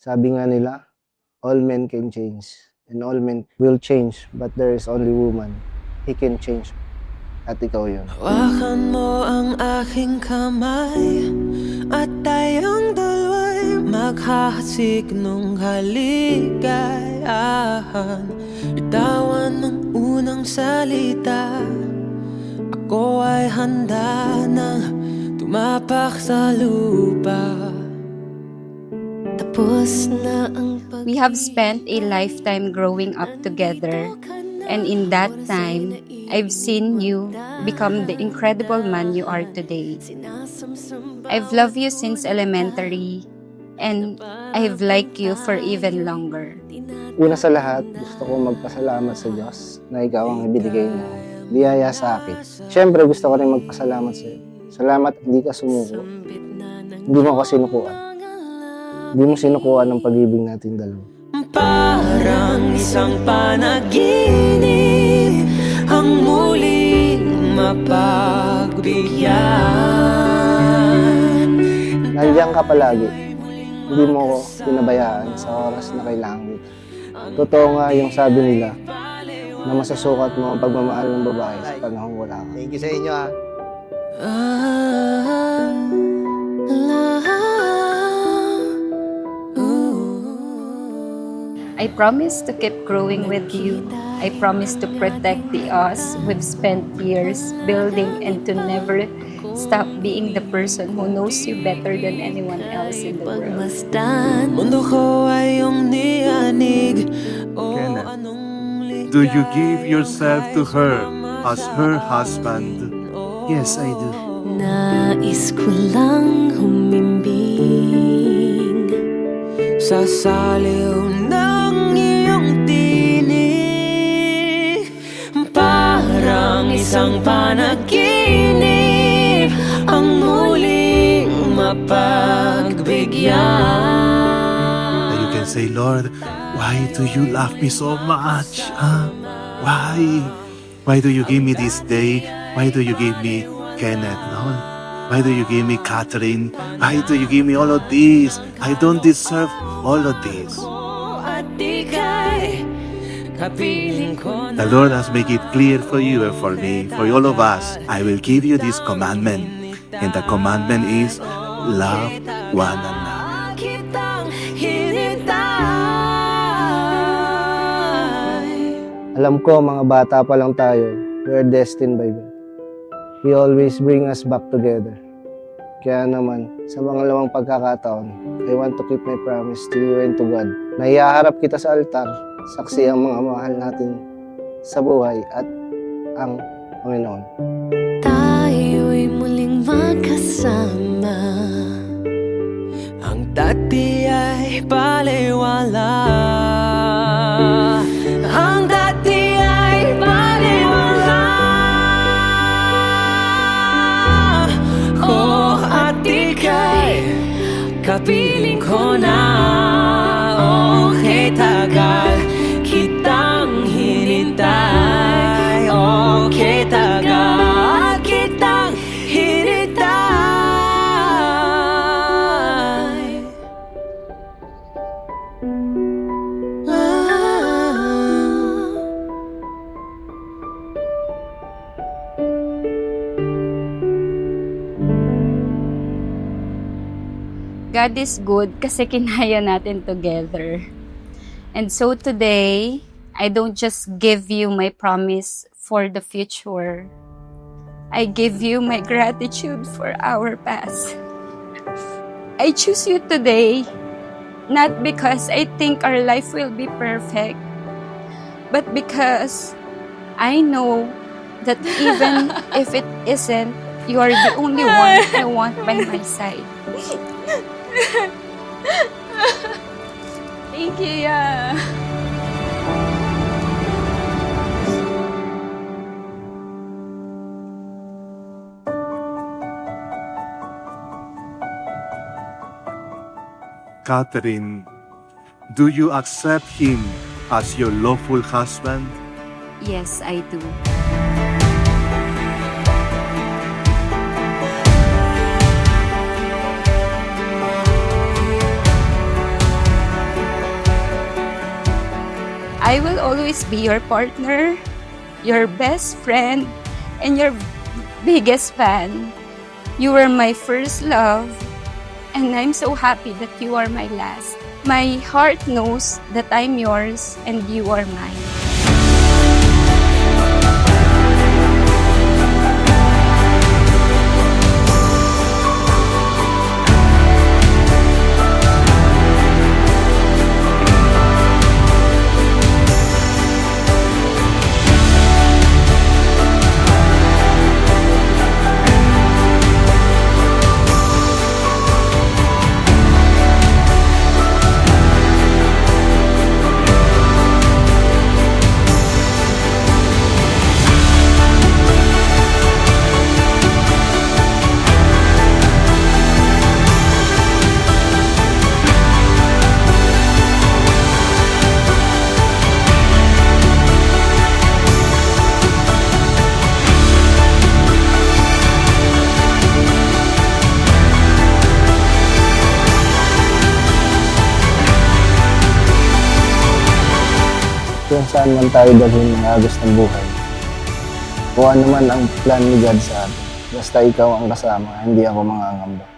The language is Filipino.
Sabi nga nila, all men can change and all men will change, but there is only woman. He can change. At ikaw yun. Hawakan mo ang aking kamay at tayong dalawa'y maghahasik nung kaligayahan. Bitawan ng unang salita, ako ay handa nang tumapak sa lupa. Tapos na ang We have spent a lifetime growing up together, and in that time, I've seen you become the incredible man you are today. I've loved you since elementary, and I've liked you for even longer. Una sa lahat, gusto ko magpasalamat sa Diyos na ikaw ang ibinigay ng biyaya sa akin. Siyempre, gusto ko rin magpasalamat sa iyo. Salamat, hindi ka sumuko. Hindi mo ako sinukuan. Hindi mo sinukuan ang pag-ibig natin dalawa. Parang isang panaginip ang muling mapagbigyan. Nandiyan ka palagi. Hindi mo ako pinabayaan sa oras na kailangan kita. Totoo nga yung sabi nila na masasukat mo ang pagmamahal ng babae sa panahong wala ka. Thank you sa inyo ha. I promise to keep growing with you. I promise to protect the us we've spent years building and to never stop being the person who knows you better than anyone else in the world. Mundo ko ay iyong niyanig. Kenneth, do you give yourself to her as her husband? Yes, I do. Nais ko lang humimbing sa saliw ng iyong tinig. Parang isang panaginip ang muling mapagbigyan. And you can say, Lord, why do you love me so much? Huh? Why? Why do you give me this day? Why do you give me Kenneth, Lord? Why do you give me Catherine? Why do you give me all of this? I don't deserve all of this. The Lord has made it clear for you and for me, for all of us. I will give you this commandment. And the commandment is, love one another. Alam ko, mga bata pa lang tayo, we are destined by God. He always bring us back together. Kaya naman, sa pangalawang pagkakataon, I want to keep my promise to you and to God na iaharap kita sa altar, saksi ang mga mahal natin sa buhay at ang Panginoon. Tayo'y muling magkasama. Ang dati ay baliwala. Ang dati ay baliwala. Oh, at ika'y kapiling ko na. Okay, tagal kitang hinintay. Okay, tagal kitang hinintay. God is good kasi kinaya natin together. And so today, I don't just give you my promise for the future. I give you my gratitude for our past. I choose you today, not because I think our life will be perfect, but because I know that even if it isn't, you are the only one I want by my side. Thank you, yeah. Catherine, do you accept him as your lawful husband? Yes, I do. I will always be your partner, your best friend, and your biggest fan. You were my first love, and I'm so happy that you are my last. My heart knows that I'm yours and you are mine. Kung saan man tayo dalhin ng agos ng buhay. Kung ano man ang plan ni God sa atin. Basta ikaw ang kasama, hindi ako mangangamba.